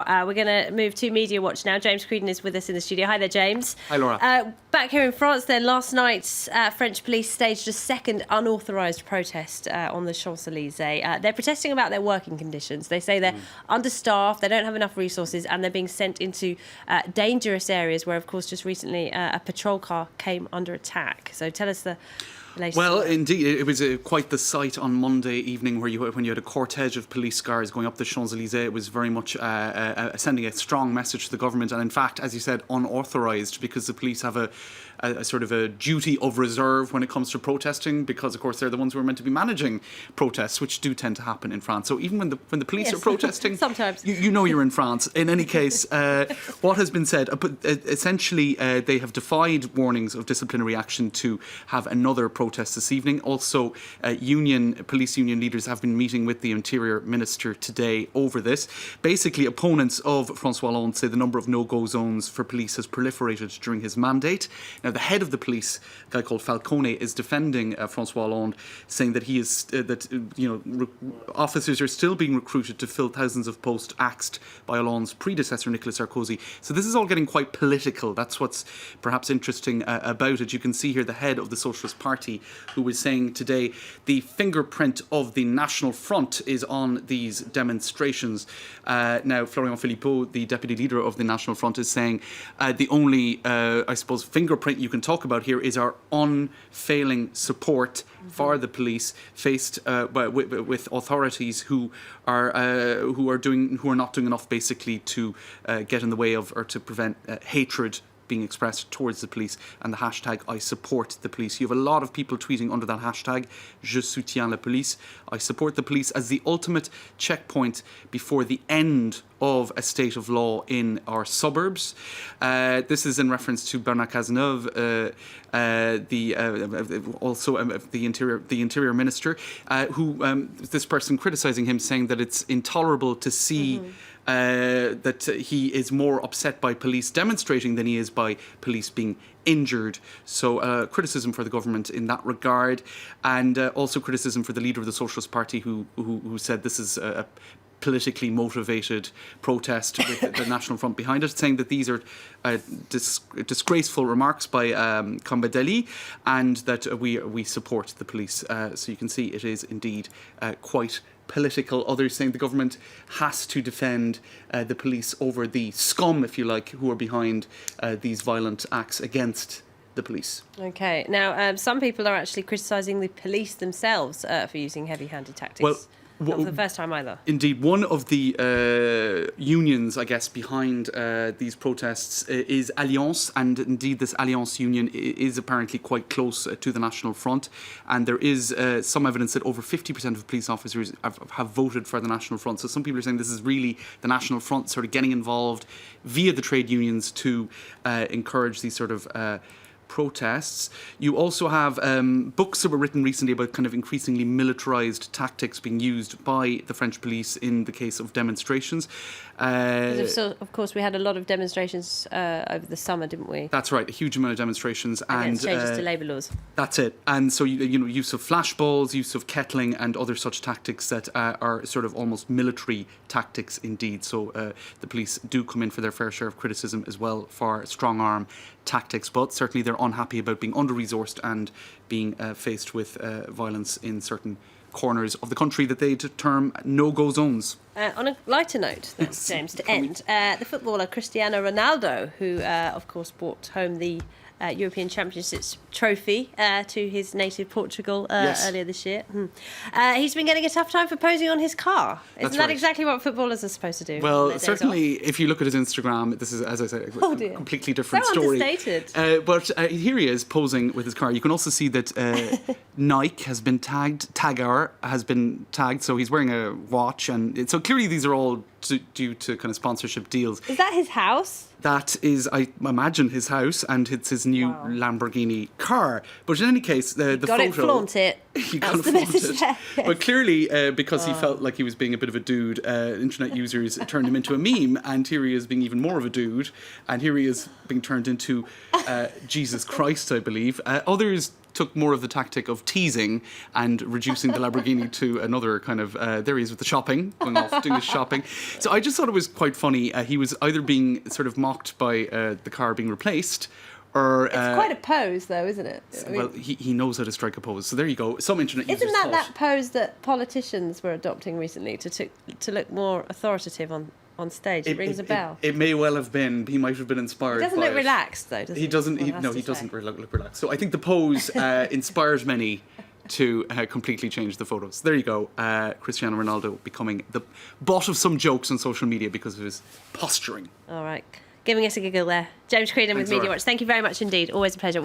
We're going to move to Media Watch now. James Creedon is with us in the studio. Hi there, James. Hi, Laura. Back here in France then, last night, French police staged a second unauthorised protest on the Champs-Élysées. They're protesting about their working conditions. They say they're understaffed, they don't have enough resources, and they're being sent into dangerous areas where, of course, just recently a patrol car came under attack. So tell us the latest. Well, indeed, it was quite the sight on Monday evening when you had a cortege of police cars going up the Champs-Élysées. It was very much sending a strong message to the government, and in fact, as you said, unauthorised, because the police have a sort of a duty of reserve when it comes to protesting, because of course they're the ones who are meant to be managing protests, which do tend to happen in France. So even when the police are protesting, sometimes you know you're in France. In any case, what has been said, essentially they have defied warnings of disciplinary action to have another protest this evening. Also, police union leaders have been meeting with the Interior Minister today over this. Basically, opponents of François Hollande say the number of no-go zones for police has proliferated during his mandate. Now, the head of the police, a guy called Falcone, is defending François Hollande, saying that he is officers are still being recruited to fill thousands of posts axed by Hollande's predecessor, Nicolas Sarkozy. So this is all getting quite political. That's what's perhaps interesting about it. You can see here the head of the Socialist Party, who was saying today the fingerprint of the National Front is on these demonstrations. Now, Florian Philippot, the deputy leader of the National Front, is saying the only, I suppose, fingerprint you can talk about here is our unfailing support for the police faced with authorities who are not doing enough, basically, to get in the way of or to prevent hatred being expressed towards the police, and the hashtag I support the police. You have a lot of people tweeting under that hashtag, Je soutiens la police. I support the police as the ultimate checkpoint before the end of a state of law in our suburbs. This is in reference to Bernard Cazeneuve, the Interior Minister, who this person criticising him, saying that it's intolerable to see that he is more upset by police demonstrating than he is by police being injured. So criticism for the government in that regard, and also criticism for the leader of the Socialist Party, who said this is a politically motivated protest with the National Front behind it, saying that these are disgraceful remarks by Kambadeli, and that we support the police. So you can see it is indeed quite political. Others saying the government has to defend the police over the scum, if you like, who are behind these violent acts against the police. Okay. Now, some people are actually criticising the police themselves for using heavy-handed tactics. Well, not for the first time either. Indeed, one of the unions, I guess, behind these protests is Alliance, and indeed this Alliance union is apparently quite close to the National Front, and there is some evidence that over 50% of police officers have voted for the National Front. So some people are saying this is really the National Front sort of getting involved via the trade unions to encourage these sort of protests. You also have books that were written recently about kind of increasingly militarised tactics being used by the French police in the case of demonstrations. Of course, we had a lot of demonstrations over the summer, didn't we? That's right, a huge amount of demonstrations. Against changes to labour laws. That's it. And so, use of flashballs, use of kettling and other such tactics that are sort of almost military tactics indeed. So the police do come in for their fair share of criticism as well for strong arm tactics, but certainly they're unhappy about being under-resourced and being faced with violence in certain corners of the country that they term no-go zones. On a lighter note, James, to end, the footballer Cristiano Ronaldo, who of course brought home the European Championships trophy to his native Portugal earlier this year. He's been getting a tough time for posing on his car. Isn't that exactly what footballers are supposed to do? Well, certainly, if you look at his Instagram, this is, as I said, a completely different story. Understated. But here he is posing with his car. You can also see that Nike has been tagged, Tagger has been tagged, so he's wearing a watch, and so clearly these are all due to kind of sponsorship deals. Is that his house? That is, I imagine, his house, and it's his new Lamborghini car. But in any case, the photo... Flaunt it. He can't the afford message it. there, yes. But clearly, because he felt like he was being a bit of a dude, internet users turned him into a meme, and here he is being even more of a dude, and here he is being turned into Jesus Christ, I believe. Others took more of the tactic of teasing and reducing the Lamborghini to another kind of, there he is with the shopping, going off doing his shopping. So I just thought it was quite funny. He was either being sort of mocked by the car being replaced, or... It's quite a pose, though, isn't it? I mean, well, he knows how to strike a pose. So there you go. Some internet users isn't that thought... that pose that politicians were adopting recently to look more authoritative on stage? It rings a bell. It may well have been. He might have been inspired. He doesn't by look relaxed, though, does he? He doesn't. One has No, to he say. doesn't look relaxed. So I think the pose inspires many to completely change the photos. There you go. Cristiano Ronaldo becoming the butt of some jokes on social media because of his posturing. All right. Giving us a giggle there. James Creedon with Thanks, Media Laura. Watch. Thank you very much indeed. Always a pleasure.